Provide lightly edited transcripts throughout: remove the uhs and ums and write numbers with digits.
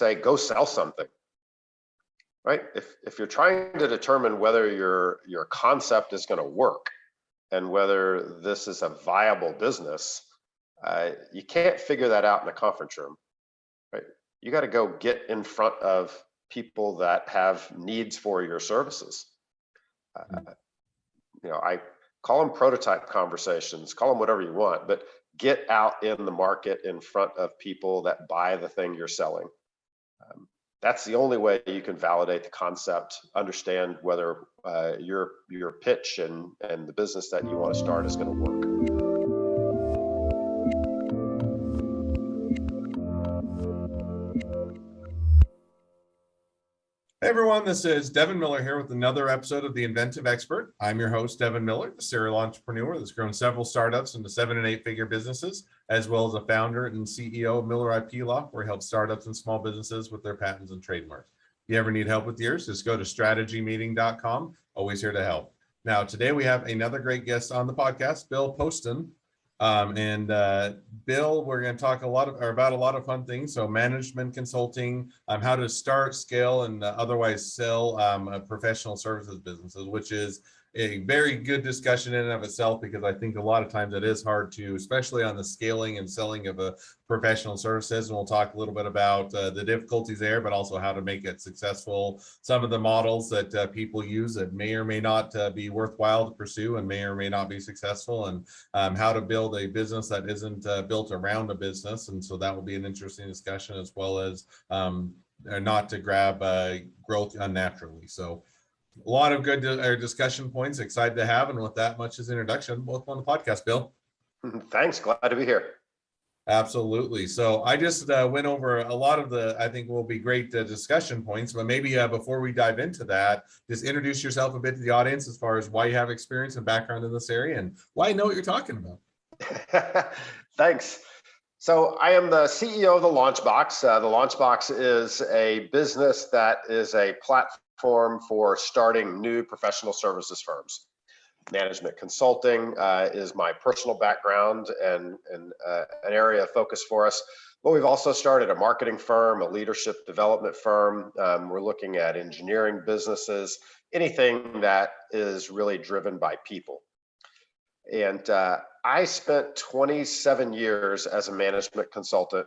say, go sell something, right? If you're trying to determine whether your concept is going to work and whether this is a viable business, you can't figure that out in a conference room, right? You got to go get in front of people that have needs for your services. I call them prototype conversations, call them whatever you want, but get out in the market in front of people that buy the thing you're selling. That's the only way you can validate the concept, understand whether your pitch and the business that you want to start is going to work. Hey everyone, this is Devin Miller here with another episode of The Inventive Expert. I'm your host, Devin Miller, the serial entrepreneur that's grown several startups into 7- and 8-figure businesses, as well as a founder and CEO of Miller IP Law, where he helps startups and small businesses with their patents and trademarks. If you ever need help with yours, just go to strategymeeting.com. Always here to help. Now, today we have another great guest on the podcast, Bill Poston. Bill, we're going to talk about a lot of fun things. So management consulting, how to start, scale, and otherwise sell professional services businesses, which is a very good discussion in and of itself, because I think a lot of times it is hard to, especially on the scaling and selling of a professional services. And we'll talk a little bit about the difficulties there, but also how to make it successful. Some of the models that people use that may or may not be worthwhile to pursue and may or may not be successful, and how to build a business that isn't built around a business. And so that will be an interesting discussion, as well as not to grab growth unnaturally. So a lot of good discussion points, excited to have. And with that much as introduction, welcome on the podcast, Bill. Thanks, glad to be here. Absolutely. So I just went over a lot of I think will be great discussion points, but maybe before we dive into that, just introduce yourself a bit to the audience as far as why you have experience and background in this area and why you know what you're talking about. Thanks. So I am the CEO of the Launchbox. The Launchbox is a business that is a platform for starting new professional services firms. Management consulting is my personal background and an area of focus for us. But we've also started a marketing firm, a leadership development firm. We're looking at engineering businesses, anything that is really driven by people. And I spent 27 years as a management consultant,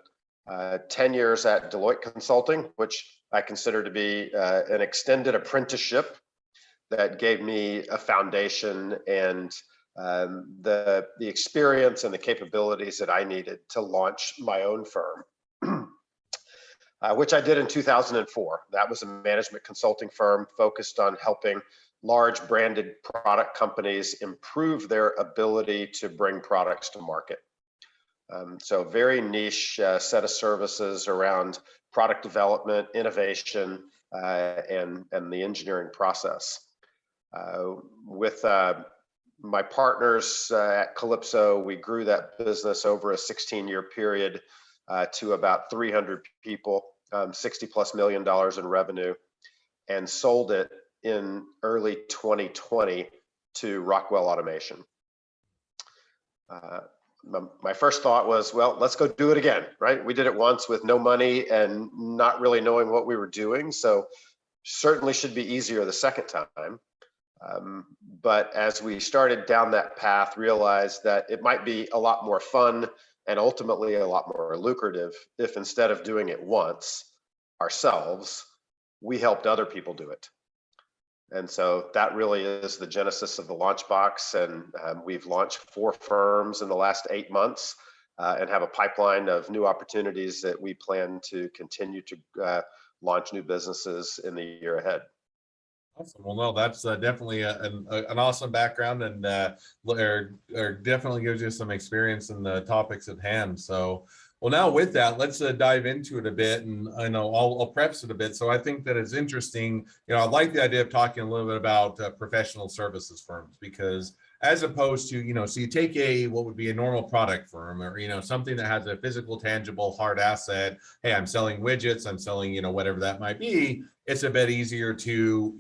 10 years at Deloitte Consulting, which I consider to be an extended apprenticeship that gave me a foundation and the experience and the capabilities that I needed to launch my own firm, which I did in 2004. That was a management consulting firm focused on helping large branded product companies improve their ability to bring products to market. So very niche set of services around product development, innovation, and the engineering process. With my partners at Calypso, we grew that business over a 16-year period to about 300 people, $60+ million in revenue, and sold it in early 2020 to Rockwell Automation. My first thought was, well, let's go do it again, right? We did it once with no money and not really knowing what we were doing, so certainly should be easier the second time. But as we started down that path, realized that it might be a lot more fun and ultimately a lot more lucrative if instead of doing it once ourselves, we helped other people do it. And so that really is the genesis of the Launchbox. And we've launched 4 firms in the last 8 months and have a pipeline of new opportunities that we plan to continue to launch new businesses in the year ahead. Awesome. Well, no, that's definitely an awesome background, and definitely gives you some experience in the topics at hand. So, well, now with that, let's dive into it a bit, and I know I'll preface it a bit. So I think that it's interesting. I like the idea of talking a little bit about professional services firms, because as opposed to, so you take what would be a normal product firm, or, something that has a physical, tangible, hard asset. Hey, I'm selling widgets, I'm selling, whatever that might be. it's a bit easier to,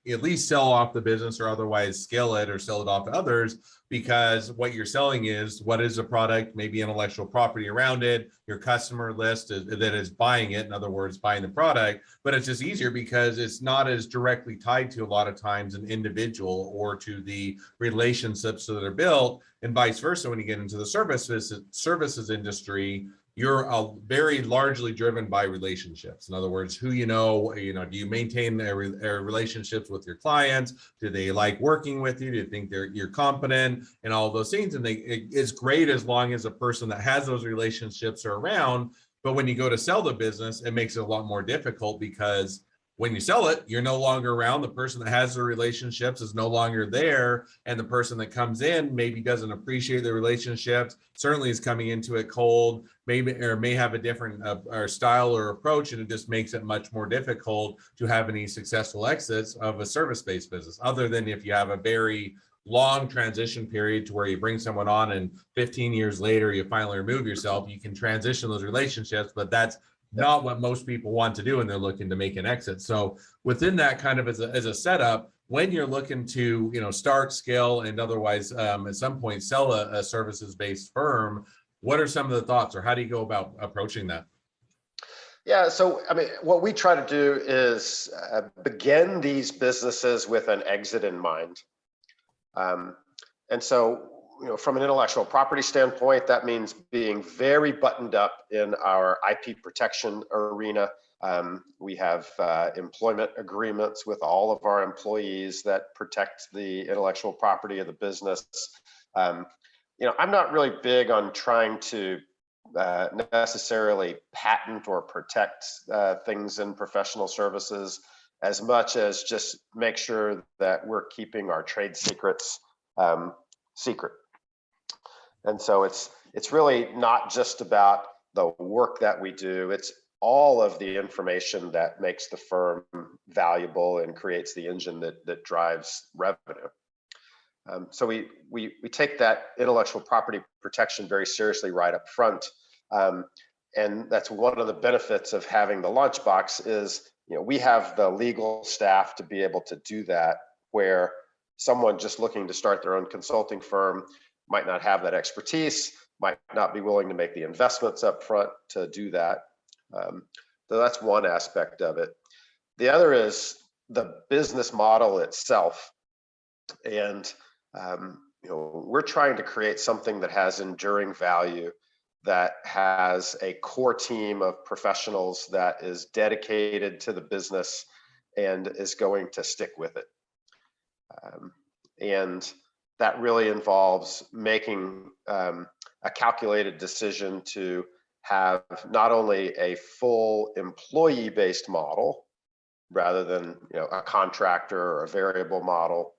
at least sell off the business or otherwise scale it or sell it off to others, because what you're selling is what is a product, maybe intellectual property around it, your customer list that is buying it, in other words, buying the product. But it's just easier because it's not as directly tied to a lot of times an individual or to the relationships that are built, and vice versa. When you get into the services industry, you're very largely driven by relationships. In other words, who do you maintain relationships with your clients? Do they like working with you? Do you think you're competent and all of those things? And it's great as long as a person that has those relationships are around. But when you go to sell the business, it makes it a lot more difficult, because when you sell it, you're no longer around. The person that has the relationships is no longer there. And the person that comes in maybe doesn't appreciate the relationships, certainly is coming into it cold, maybe, or may have a different or style or approach. And it just makes it much more difficult to have any successful exits of a service-based business, other than if you have a very long transition period to where you bring someone on and 15 years later, you finally remove yourself. You can transition those relationships, but that's not what most people want to do, and they're looking to make an exit. So within that kind of as a setup, when you're looking to start, scale, and otherwise at some point sell a services-based firm, what are some of the thoughts, or how do you go about approaching that? Yeah, so I mean, what we try to do is begin these businesses with an exit in mind. And so, from an intellectual property standpoint, that means being very buttoned up in our IP protection arena. We have employment agreements with all of our employees that protect the intellectual property of the business. I'm not really big on trying to necessarily patent or protect things in professional services, as much as just make sure that we're keeping our trade secrets secret. And so it's really not just about the work that we do, it's all of the information that makes the firm valuable and creates the engine that drives revenue. So we take that intellectual property protection very seriously right up front. And that's one of the benefits of having the Launchbox is, we have the legal staff to be able to do that, where someone just looking to start their own consulting firm might not have that expertise, might not be willing to make the investments up front to do that. So that's one aspect of it. The other is the business model itself. And we're trying to create something that has enduring value, that has a core team of professionals that is dedicated to the business and is going to stick with it. And that really involves making a calculated decision to have not only a full employee-based model rather than a contractor or a variable model,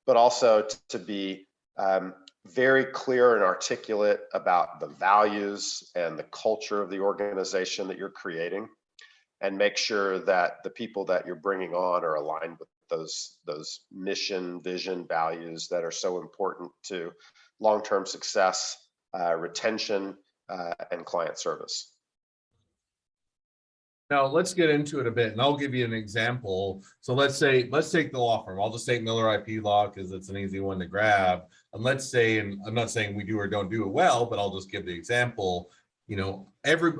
but also to be very clear and articulate about the values and the culture of the organization that you're creating, and make sure that the people that you're bringing on are aligned with those mission, vision, values that are so important to long-term success, retention, and client service. Now let's get into it a bit, and I'll give you an example. So let's take the law firm. I'll just take Miller IP Law because it's an easy one to grab. And let's say, and I'm not saying we do or don't do it well, but I'll just give the example.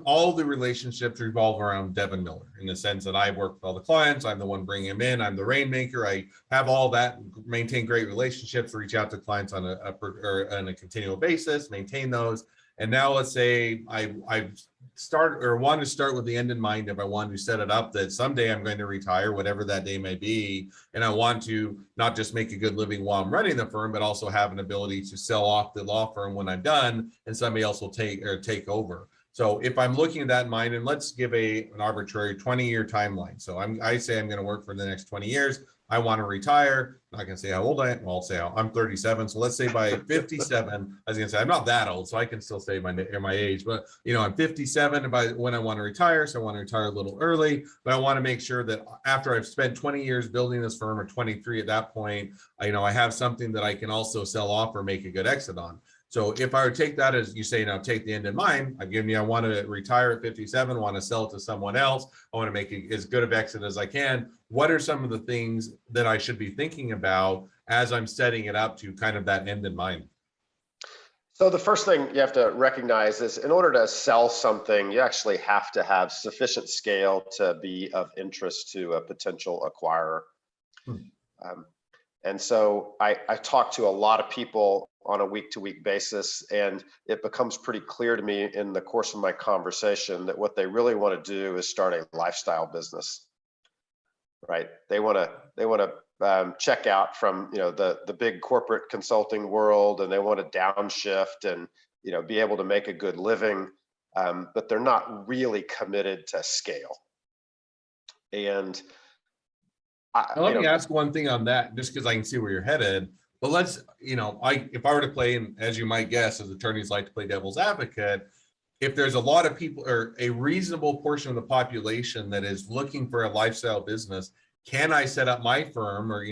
All the relationships revolve around Devin Miller, in the sense that I work with all the clients. I'm the one bringing them in. I'm the rainmaker. I have all that, maintain great relationships, reach out to clients on a continual basis, maintain those. And now let's say I want to start with the end in mind. If I want to set it up that someday I'm going to retire, whatever that day may be, and I want to not just make a good living while I'm running the firm, but also have an ability to sell off the law firm when I'm done, and somebody else will take over. So if I'm looking at that in mind, and let's give an arbitrary 20-year timeline. So I say I'm going to work for the next 20 years. I want to retire. I'm not going to say how old I am. Well, I'll say I'm 37. So let's say by 57, I was going to say I'm not that old, so I can still say my age. But I'm 57 by when I want to retire. So I want to retire a little early, but I want to make sure that after I've spent 20 years building this firm, or 23 at that point, I have something that I can also sell off or make a good exit on. So if I would take that as you say, take the end in mind, I've given you, I want to retire at 57, want to sell it to someone else. I want to make it as good of exit as I can. What are some of the things that I should be thinking about as I'm setting it up to kind of that end in mind? So the first thing you have to recognize is in order to sell something, you actually have to have sufficient scale to be of interest to a potential acquirer. Um, and so I talk to a lot of people on a week-to-week basis, and it becomes pretty clear to me in the course of my conversation that what they really want to do is start a lifestyle business, right? They want to check out from the big corporate consulting world, and they want to downshift and be able to make a good living, but they're not really committed to scale. And Now, let me ask one thing on that, just because I can see where you're headed. But let's, if I were to play, and as you might guess, as attorneys like to play devil's advocate, if there's a lot of people or a reasonable portion of the population that is looking for a lifestyle business, can I set up my firm, or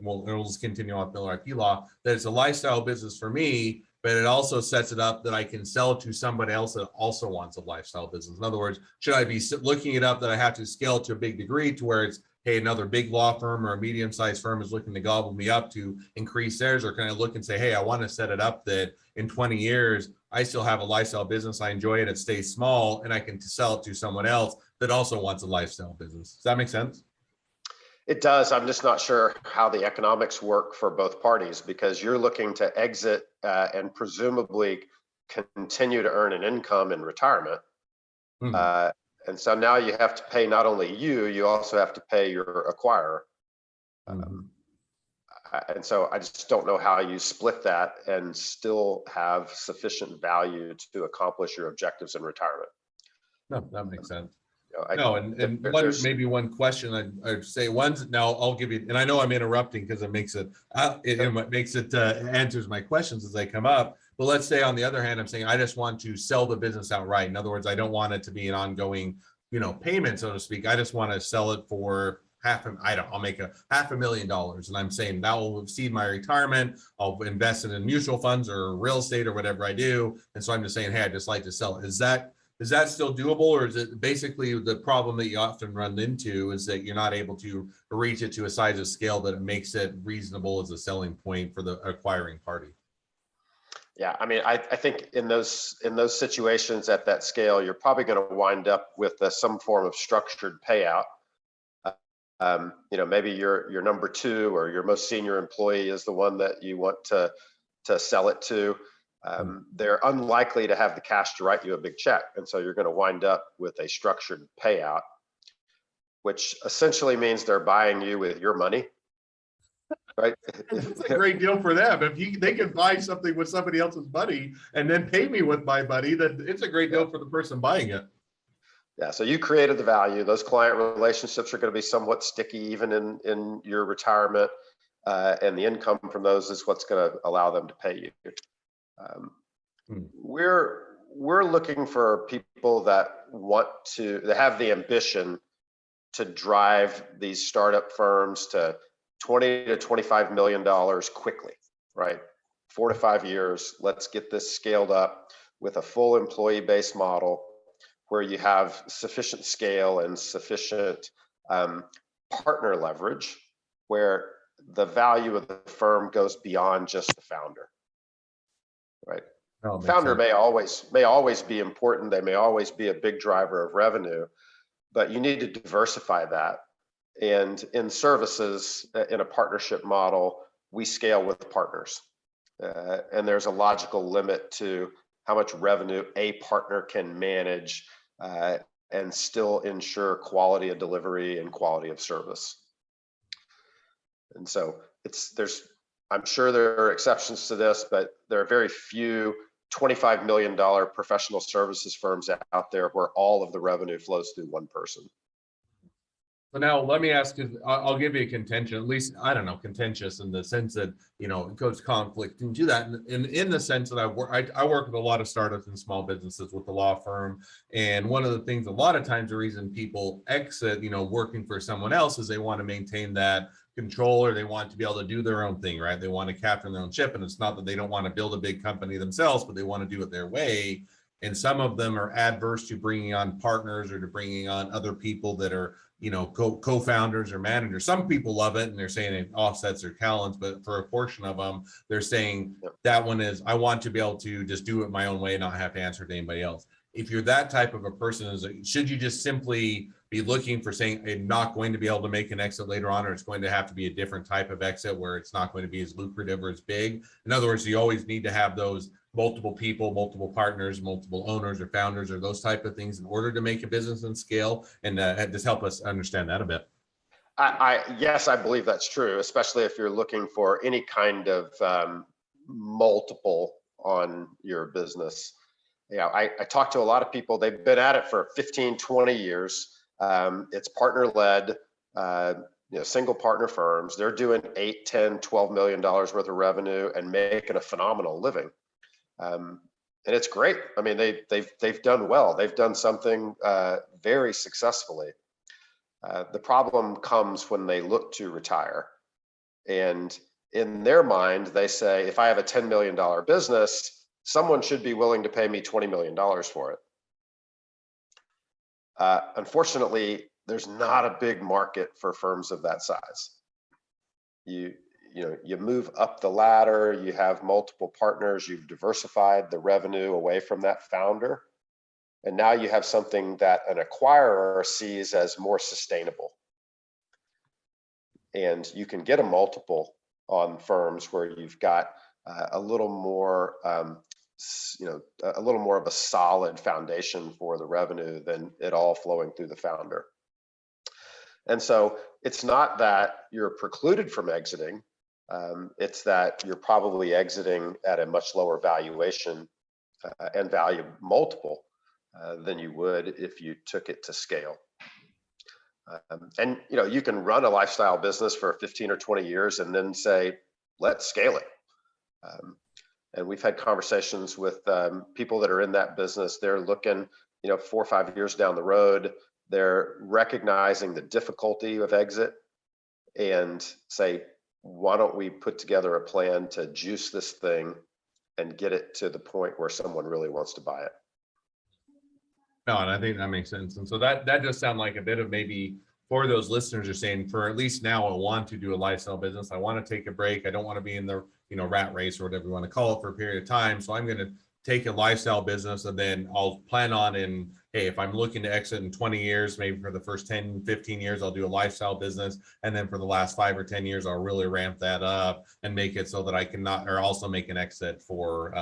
we'll just continue on with Miller IP Law, that it's a lifestyle business for me, but it also sets it up that I can sell it to somebody else that also wants a lifestyle business. In other words, should I be looking it up that I have to scale to a big degree to where it's, hey, another big law firm or a medium-sized firm is looking to gobble me up to increase theirs? Or can I look and say, hey, I want to set it up that in 20 years, I still have a lifestyle business, I enjoy it, it stays small, and I can sell it to someone else that also wants a lifestyle business. Does that make sense? It does. I'm just not sure how the economics work for both parties, because you're looking to exit and presumably continue to earn an income in retirement. And so now you have to pay not only you also have to pay your acquirer. And so I just don't know how you split that and still have sufficient value to accomplish your objectives in retirement. No, that makes sense. There's maybe one question I'd say now I'll give you, and I know I'm interrupting because it makes it answers my questions as they come up. But let's say on the other hand, I'm saying I just want to sell the business outright. In other words, I don't want it to be an ongoing, payment, so to speak. I just want to sell it for I'll make $500,000, and I'm saying that will exceed my retirement. I'll invest it in mutual funds or real estate or whatever I do. And so I'm just saying, hey, I'd just like to sell it. Is that still doable, or is it basically the problem that you often run into is that you're not able to reach it to a size of scale that it makes it reasonable as a selling point for the acquiring party? Yeah, I mean, I think in those situations at that scale, you're probably going to wind up with some form of structured payout. Maybe your number two or your most senior employee is the one that you want to sell it to. They're unlikely to have the cash to write you a big check. And so you're going to wind up with a structured payout, which essentially means they're buying you with your money, right? It's a great deal for them. If they can buy something with somebody else's money and then pay me with my money, then it's a great deal for the person buying it. Yeah, so you created the value. Those client relationships are going to be somewhat sticky even in your retirement, and the income from those is what's going to allow them to pay you. We're looking for people that have the ambition to drive these startup firms to $20 to $25 million quickly, right? 4 to 5 years. Let's get this scaled up with a full employee-based model where you have sufficient scale and sufficient partner leverage, where the value of the firm goes beyond just the founder, right? Founder may always be important. They may always be a big driver of revenue, but you need to diversify that. And in services, in a partnership model, we scale with partners. And there's a logical limit to how much revenue a partner can manage and still ensure quality of delivery and quality of service. And so I'm sure there are exceptions to this, but there are very few $25 million professional services firms out there where all of the revenue flows through one person. So now let me ask, because I'll give you a contention, at least, I don't know, contentious in the sense that, you know, it goes conflict into that. And in the sense that I work with a lot of startups and small businesses with the law firm. And one of the things, a lot of times, the reason people exit, you know, working for someone else is they want to maintain that control, or they want to be able to do their own thing, right? They want to captain their own ship. And it's not that they don't want to build a big company themselves, but they want to do it their way. And some of them are adverse to bringing on partners or to bringing on other people that are, you know, co-founders or managers. Some people love it and they're saying it offsets their talents, but for a portion of them, they're saying that one is, I want to be able to just do it my own way, not have to answer to anybody else. If you're that type of a person, should you just simply be looking for saying, I'm not going to be able to make an exit later on, or it's going to have to be a different type of exit where it's not going to be as lucrative or as big? In other words, you always need to have those multiple people, multiple partners, multiple owners or founders, or those type of things in order to make a business and scale? And just help us understand that a bit. Yes, I believe that's true, especially if you're looking for any kind of multiple on your business. Yeah, I talk to a lot of people. They've been at it for 15, 20 years. It's partner led, single partner firms. They're doing 8, 10, $12 million worth of revenue and making a phenomenal living. And it's great. I mean, they've done well. They've done something very successfully. The problem comes when they look to retire, and in their mind, they say, if I have a $10 million business, someone should be willing to pay me $20 million for it. Unfortunately, there's not a big market for firms of that size. You move up the ladder, you have multiple partners, you've diversified the revenue away from that founder, and now you have something that an acquirer sees as more sustainable. And you can get a multiple on firms where you've got a little more, a little more of a solid foundation for the revenue than it all flowing through the founder. And so it's not that you're precluded from exiting. It's that you're probably exiting at a much lower valuation and value multiple than you would if you took it to scale. And you can run a lifestyle business for 15 or 20 years and then say, let's scale it. And we've had conversations with people that are in that business. They're looking, 4 or 5 years down the road. They're recognizing the difficulty of exit and say, why don't we put together a plan to juice this thing and get it to the point where someone really wants to buy it? No, and I think that makes sense. And so that does sound like a bit of, maybe for those listeners are saying, for at least now, I want to do a lifestyle business. I want to take a break. I don't want to be in the rat race or whatever you want to call it for a period of time. So I'm going to take a lifestyle business, and then I'll plan on hey, if I'm looking to exit in 20 years, maybe for the first 10, 15 years, I'll do a lifestyle business. And then for the last 5 or 10 years, I'll really ramp that up and make it so that I can also make an exit for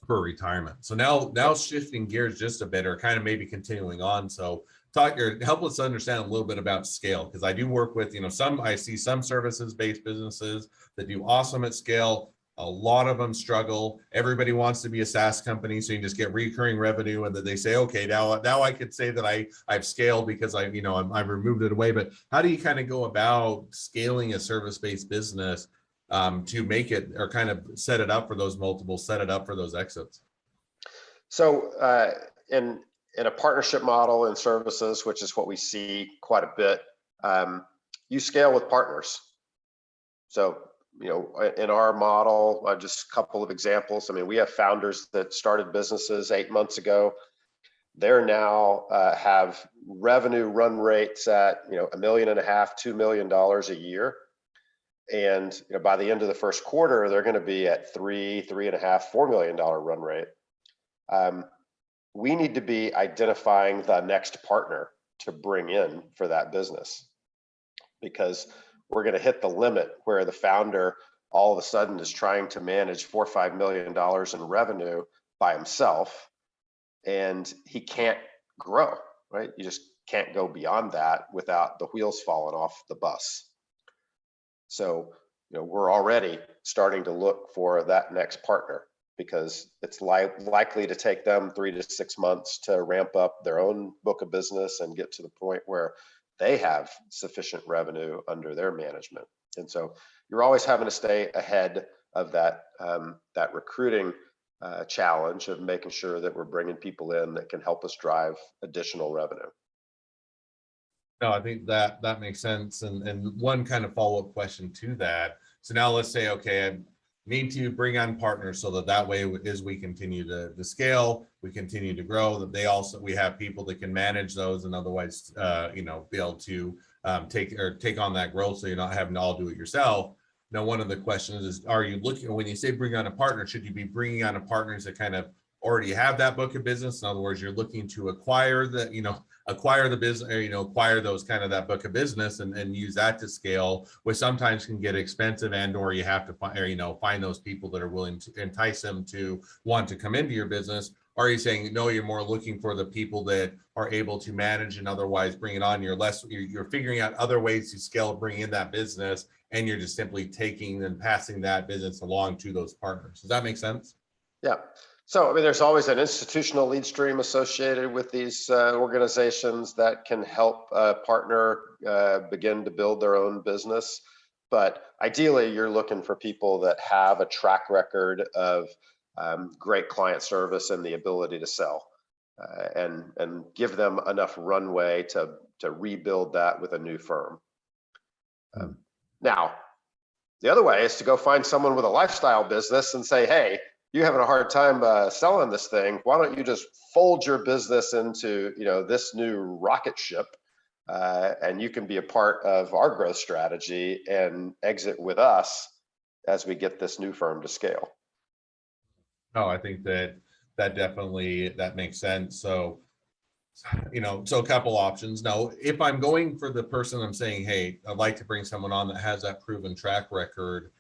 retirement. So now shifting gears just a bit, or kind of maybe continuing on. So help us understand a little bit about scale, because I do work with, I see some services-based businesses that do awesome at scale. A lot of them struggle. Everybody wants to be a SaaS company, so you just get recurring revenue, and then they say, okay, now I could say that I've scaled because I've removed it away. But how do you kind of go about scaling a service-based business to make it, or kind of set it up for those multiples, set it up for those exits? So in a partnership model in services, which is what we see quite a bit, you scale with partners. So, in our model, just a couple of examples. I mean, we have founders that started businesses 8 months ago. They're now have revenue run rates at, $1.5 million, $2 million a year. And by the end of the first quarter, they're going to be at $3.5 million, $4 million run rate. We need to be identifying the next partner to bring in for that business, because we're going to hit the limit where the founder all of a sudden is trying to manage $4 or $5 million in revenue by himself, and he can't grow, right? You just can't go beyond that without the wheels falling off the bus. So, we're already starting to look for that next partner, because it's likely to take them 3 to 6 months to ramp up their own book of business and get to the point where they have sufficient revenue under their management. And so you're always having to stay ahead of that that recruiting challenge of making sure that we're bringing people in that can help us drive additional revenue. No, I think that that makes sense. And one kind of follow-up question to that. So now let's say, okay, I need to bring on partners so that that way as we continue to scale, we continue to grow, that they also, we have people that can manage those and otherwise, you know, be able to take on that growth. So you're not having to all do it yourself. Now, one of the questions is, are you looking, when you say bring on a partner, should you be bringing on a partners that kind of already have that book of business? In other words, you're looking to acquire the, you know, acquire the business, or, you know, acquire those kind of that book of business and use that to scale, which sometimes can get expensive, and or you have to find, or, you know, find those people that are willing to entice them to want to come into your business. Or are you saying, no, you're more looking for the people that are able to manage and otherwise bring it on? You're figuring out other ways to scale, bring in that business, and you're just simply taking and passing that business along to those partners. Does that make sense? Yeah. So, I mean, there's always an institutional lead stream associated with these organizations that can help a partner begin to build their own business. But ideally, you're looking for people that have a track record of great client service and the ability to sell, and give them enough runway to rebuild that with a new firm. Now, the other way is to go find someone with a lifestyle business and say, hey, you're having a hard time selling this thing. Why don't you just fold your business into, you know, this new rocket ship, and you can be a part of our growth strategy and exit with us as we get this new firm to scale. No, I think that definitely, that makes sense. So, you know, so a couple options. Now, if I'm going for the person, I'm saying, hey, I'd like to bring someone on that has that proven track record.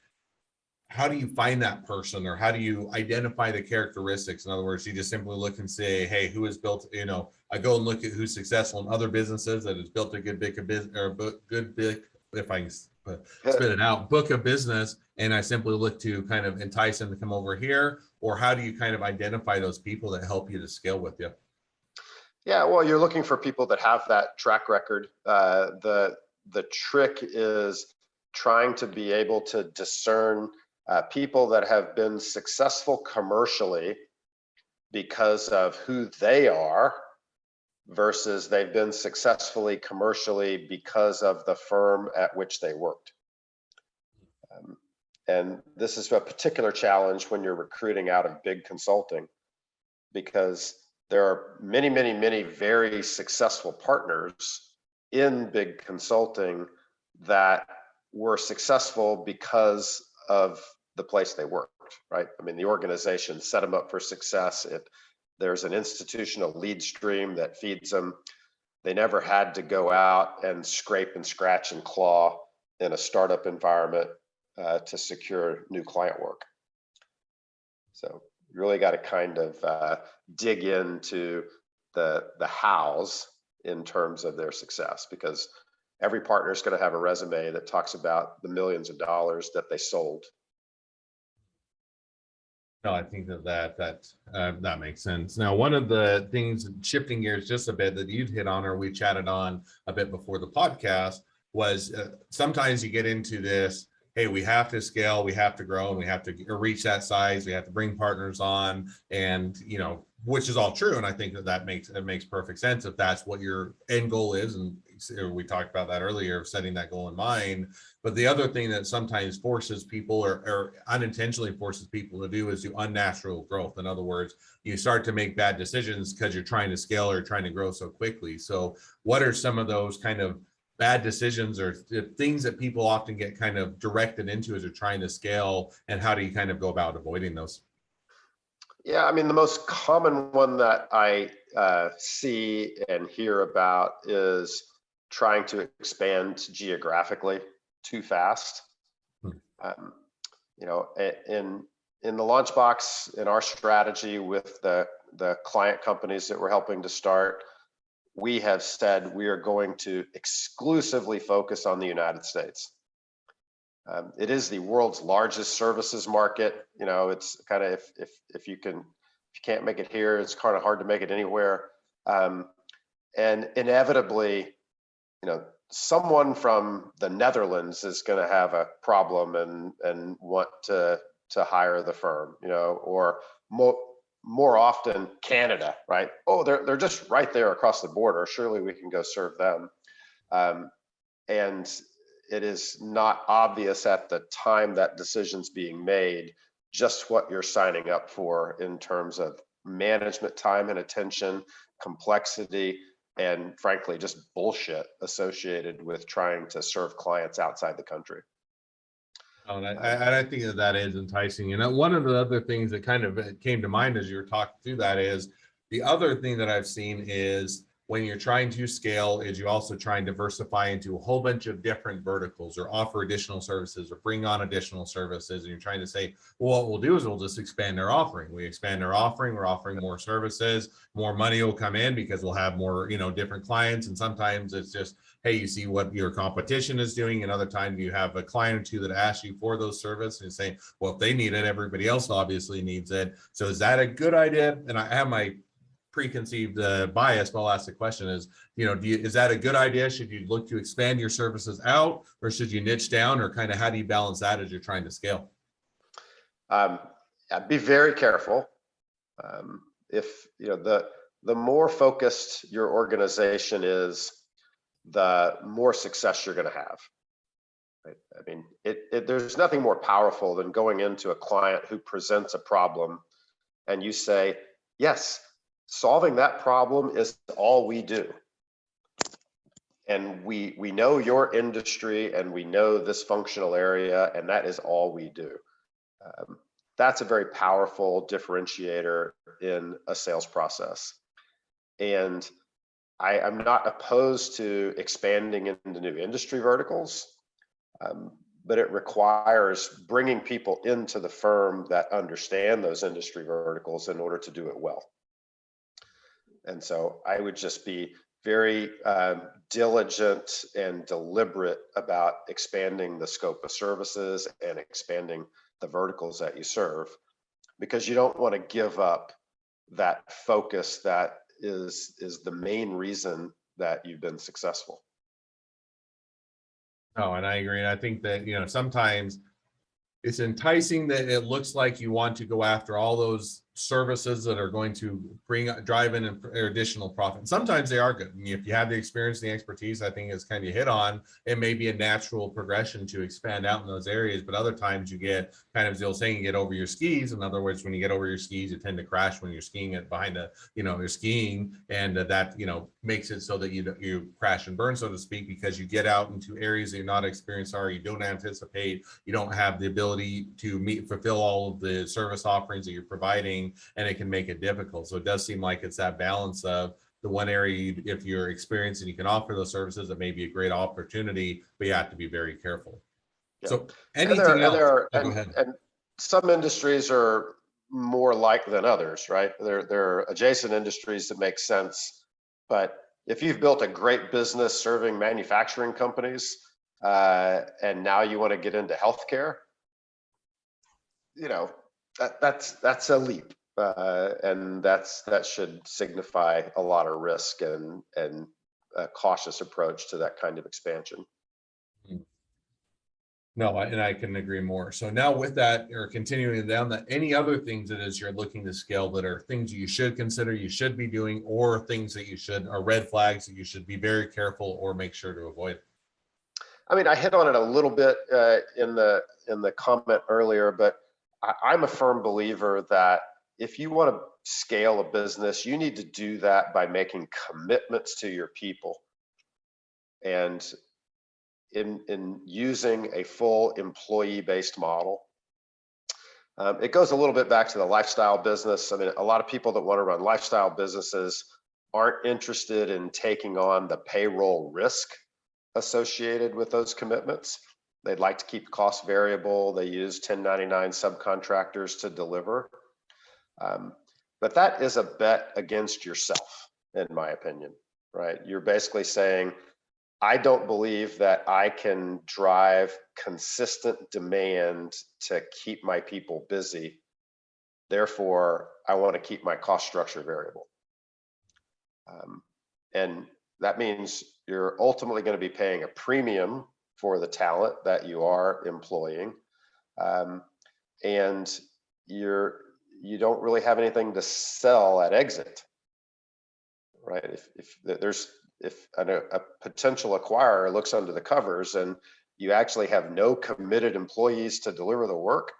How do you find that person, or how do you identify the characteristics? In other words, you just simply look and say, hey, who has built, you know, I go and look at who's successful in other businesses that has built a good big business, or good big, if I can spit it out, book of business, and I simply look to kind of entice them to come over here? Or how do you kind of identify those people that help you to scale with you? Yeah, well, you're looking for people that have that track record. The trick is trying to be able to discern people that have been successful commercially because of who they are versus they've been successfully commercially because of the firm at which they worked. And this is a particular challenge when you're recruiting out of big consulting, because there are many, many, many very successful partners in big consulting that were successful because of the place they worked, right? I mean, the organization set them up for success. There's an institutional lead stream that feeds them. They never had to go out and scrape and scratch and claw in a startup environment to secure new client work. So you really got to kind of dig into the hows in terms of their success, because every partner is going to have a resume that talks about the millions of dollars that they sold. No, I think that makes sense. Now, one of the things, shifting gears just a bit, that you'd hit on, or we chatted on a bit before the podcast, was sometimes you get into this, hey, we have to scale, we have to grow, and we have to reach that size, we have to bring partners on, and, you know, which is all true. And I think that makes perfect sense if that's what your end goal is. And we talked about that earlier, of setting that goal in mind. But the other thing that sometimes forces people, or unintentionally forces people to do, is do unnatural growth. In other words, you start to make bad decisions because you're trying to scale or trying to grow so quickly. So what are some of those kind of bad decisions or things that people often get kind of directed into as they're trying to scale, and how do you kind of go about avoiding those? Yeah, I mean, the most common one that I see and hear about is trying to expand geographically too fast. Um, you know, in the Launchbox, in our strategy with the client companies that we're helping to start, we have said we are going to exclusively focus on the United States. It is the world's largest services market. You know, it's kind of, if you can't make it here, it's kind of hard to make it anywhere. And inevitably, someone from the Netherlands is going to have a problem and want to hire the firm, or more often Canada, right? Oh, they're just right there across the border. Surely we can go serve them. And it is not obvious at the time that decision's being made just what you're signing up for in terms of management time and attention, complexity, and frankly, just bullshit associated with trying to serve clients outside the country. Oh, and I think that is enticing. And one of the other things that kind of came to mind as you were talking through that is the other thing that I've seen is when you're trying to scale is you also try and diversify into a whole bunch of different verticals or offer additional services or bring on additional services. And you're trying to say, well, what we'll do is we'll just expand our offering. We expand our offering, we're offering more services, more money will come in because we'll have more, different clients. And sometimes it's just, hey, you see what your competition is doing. And other times you have a client or two that asks you for those services and saying, well, if they need it, everybody else obviously needs it. So is that a good idea? And I have my preconceived bias, but I'll ask the question is, is that a good idea? Should you look to expand your services out or should you niche down, or kind of how do you balance that as you're trying to scale? Be very careful. If the more focused your organization is, the more success you're going to have. Right? I mean, there's nothing more powerful than going into a client who presents a problem and you say, yes, solving that problem is all we do. And we know your industry and we know this functional area, and that is all we do. That's a very powerful differentiator in a sales process. And I'm not opposed to expanding into new industry verticals, but it requires bringing people into the firm that understand those industry verticals in order to do it well. And so I would just be very diligent and deliberate about expanding the scope of services and expanding the verticals that you serve, because you don't want to give up that focus that is the main reason that you've been successful. Oh, and I agree. And I think that, sometimes it's enticing that it looks like you want to go after all those services that are going to drive in additional profit. Sometimes they are good. I mean, if you have the experience, the expertise, I think it's kind of hit on, it may be a natural progression to expand out in those areas. But other times you get kind of, as you're saying, you get over your skis. In other words, when you get over your skis, you tend to crash when you're skiing it behind you're skiing, and that, makes it so that you crash and burn, so to speak, because you get out into areas that you're not experienced or you don't anticipate, you don't have the ability to fulfill all of the service offerings that you're providing, and it can make it difficult. So it does seem like it's that balance of the one area, if you're experienced and you can offer those services, it may be a great opportunity, but you have to be very careful. Yeah. So anything else? Go ahead. And some industries are more like than others, right? There are adjacent industries that make sense, but if you've built a great business serving manufacturing companies, and now you want to get into healthcare, that's a leap. And that should signify a lot of risk and a cautious approach to that kind of expansion. No, and I can agree more. So now with that, or continuing down that, any other things that as you're looking to scale that are things you should consider, you should be doing, or things that you should, or red flags that you should be very careful or make sure to avoid? I mean, I hit on it a little bit in the comment earlier, but I'm a firm believer that if you want to scale a business, you need to do that by making commitments to your people and in using a full employee-based model. It goes a little bit back to the lifestyle business. I mean, a lot of people that want to run lifestyle businesses aren't interested in taking on the payroll risk associated with those commitments. They'd like to keep costs variable. They use 1099 subcontractors to deliver. But that is a bet against yourself, in my opinion, right? You're basically saying, I don't believe that I can drive consistent demand to keep my people busy. Therefore, I want to keep my cost structure variable. And that means you're ultimately going to be paying a premium for the talent that you are employing, and you don't really have anything to sell at exit, right? If a potential acquirer looks under the covers and you actually have no committed employees to deliver the work,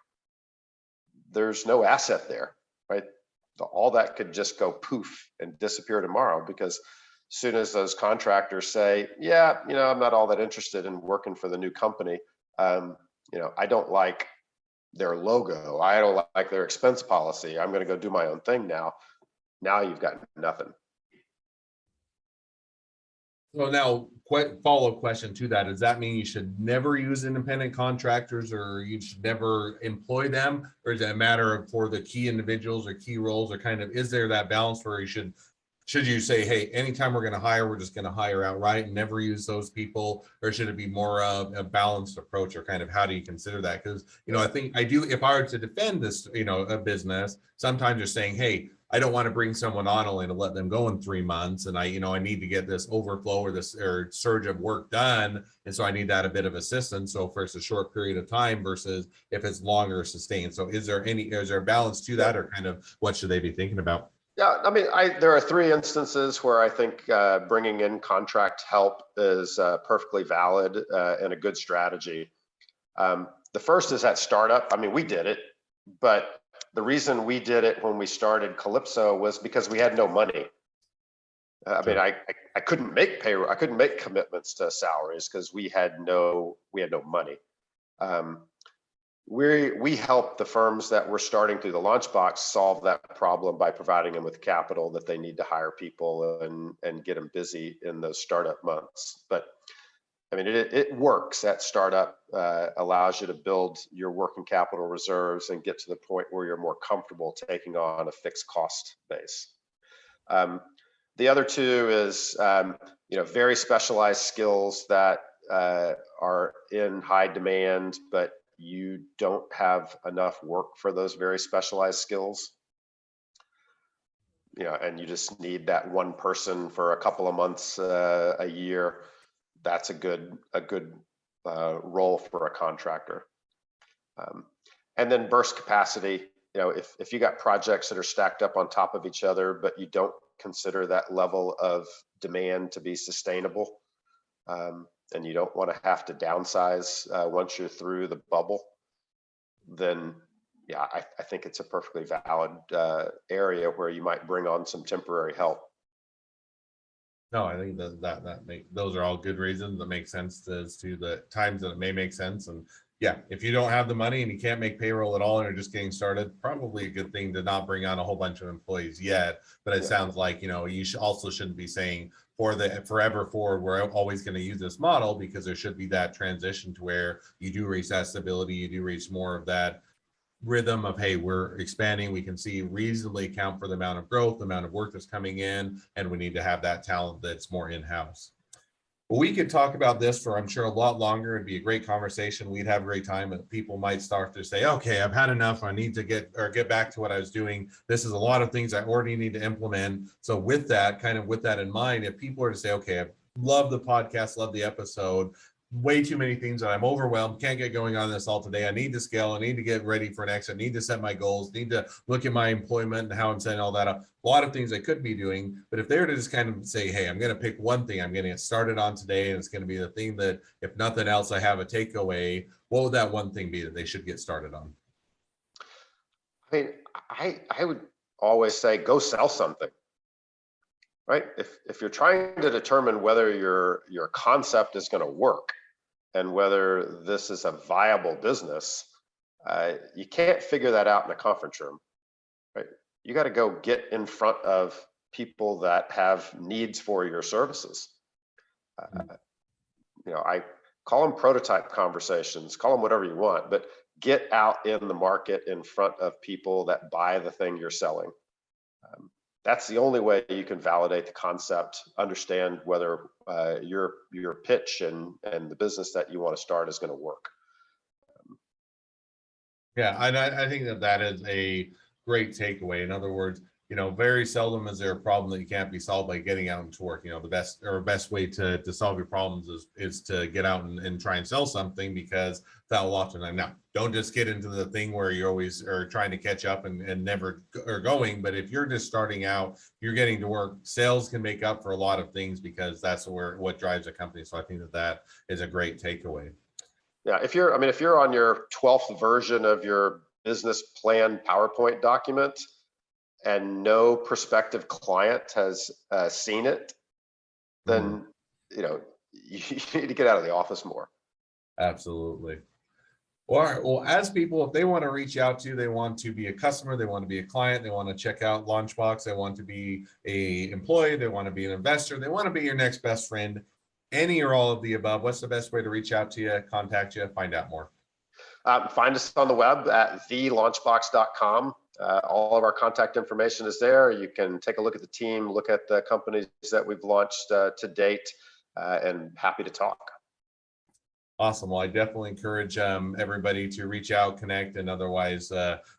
there's no asset there, right? All that could just go poof and disappear tomorrow, because as soon as those contractors say, yeah, I'm not all that interested in working for the new company. I don't like their logo. I don't like their expense policy. I'm going to go do my own thing now. Now you've got nothing. So now, follow-up question to that: does that mean you should never use independent contractors, or you should never employ them, or is it a matter of for the key individuals or key roles, or kind of is there that balance where you should you say, hey, anytime we're going to hire, we're just going to hire outright and never use those people, or should it be more of a balanced approach, or kind of how do you consider that? Because I think if I were to defend this, a business, sometimes you're saying, hey, I don't want to bring someone on only to let them go in 3 months. And I need to get this overflow or surge of work done. And so I need that a bit of assistance. So for a short period of time versus if it's longer sustained. So is there a balance to that, or kind of what should they be thinking about? Yeah, I mean, there are 3 instances where I think bringing in contract help is perfectly valid and a good strategy. The first is at startup. I mean, we did it, but the reason we did it when we started Calypso was because we had no money. I mean, I couldn't make payroll. I couldn't make commitments to salaries because we had no money. We help the firms that were starting through the Launchbox solve that problem by providing them with capital that they need to hire people and get them busy in those startup months. But I mean, it works at startup, allows you to build your working capital reserves and get to the point where you're more comfortable taking on a fixed cost base. The other 2 is, very specialized skills that are in high demand, but you don't have enough work for those very specialized skills. And you just need that one person for a couple of months a year. That's a good role for a contractor. And then burst capacity. If you got projects that are stacked up on top of each other, but you don't consider that level of demand to be sustainable, and you don't want to have to downsize once you're through the bubble, then yeah, I think it's a perfectly valid area where you might bring on some temporary help. No, I think those are all good reasons that make sense as to the times that it may make sense. And yeah, if you don't have the money and you can't make payroll at all and you're just getting started, probably a good thing to not bring on a whole bunch of employees yet. But it sounds like, you shouldn't be saying forever forward, we're always going to use this model, because there should be that transition to where you do reach that stability, you do reach more of that rhythm of, hey, we're expanding, we can see reasonably account for the amount of growth, the amount of work that's coming in, and we need to have that talent that's more in-house. Well, we could talk about this for, I'm sure, a lot longer. It'd be a great conversation. We'd have a great time, and people might start to say, okay, I've had enough. I need to get back to what I was doing. This is a lot of things I already need to implement. So with that in mind, if people are to say, okay, I love the podcast, love the episode, way too many things that I'm overwhelmed, can't get going on this all today. I need to scale. I need to get ready for an exit. I need to set my goals, need to look at my employment and how I'm setting all that up. A lot of things I could be doing, but if they were to just kind of say, hey, I'm going to pick one thing I'm going to get started on today, and it's going to be the thing that, if nothing else, I have a takeaway, what would that one thing be that they should get started on? I mean, I would always say, go sell something. Right? If you're trying to determine whether your concept is going to work and whether this is a viable business, you can't figure that out in a conference room, right? You got to go get in front of people that have needs for your services. I call them prototype conversations, call them whatever you want, but get out in the market in front of people that buy the thing you're selling. That's the only way you can validate the concept, understand whether your pitch and the business that you want to start is going to work. Yeah, and I think that is a great takeaway. In other words, very seldom is there a problem that you can't be solved by getting out into work. The best way to solve your problems is to get out and try and sell something, because that will often, now, don't just get into the thing where you always are trying to catch up and never are going. But if you're just starting out, you're getting to work, sales can make up for a lot of things, because that's what drives a company. So I think that is a great takeaway. Yeah, if you're on your 12th version of your business plan PowerPoint document and no prospective client has seen it, then you need to get out of the office more. Absolutely. All right. Well, as people, if they want to reach out to you, they want to be a customer, they want to be a client, they want to check out Launchbox, they want to be a employee, they want to be an investor, they want to be your next best friend, any or all of the above, what's the best way to reach out to you, contact you, find out more? Find us on the web at thelaunchbox.com. All of our contact information is there. You can take a look at the team, look at the companies that we've launched to date, and happy to talk. Awesome. Well, I definitely encourage everybody to reach out, connect, and otherwise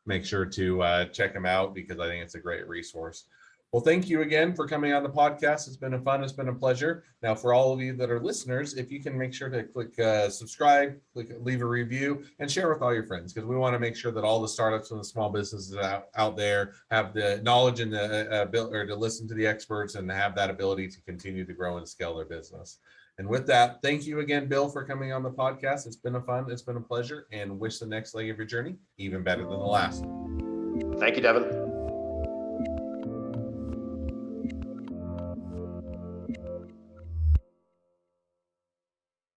make sure to check them out, because I think it's a great resource. Well, thank you again for coming on the podcast. It's been it's been a pleasure. Now, for all of you that are listeners, if you can make sure to click subscribe, leave a review, and share with all your friends, because we want to make sure that all the startups and the small businesses out there have the knowledge and the ability to listen to the experts and have that ability to continue to grow and scale their business. And with that, thank you again, Bill, for coming on the podcast. It's been a pleasure, and wish the next leg of your journey even better than the last. Thank you, Devin.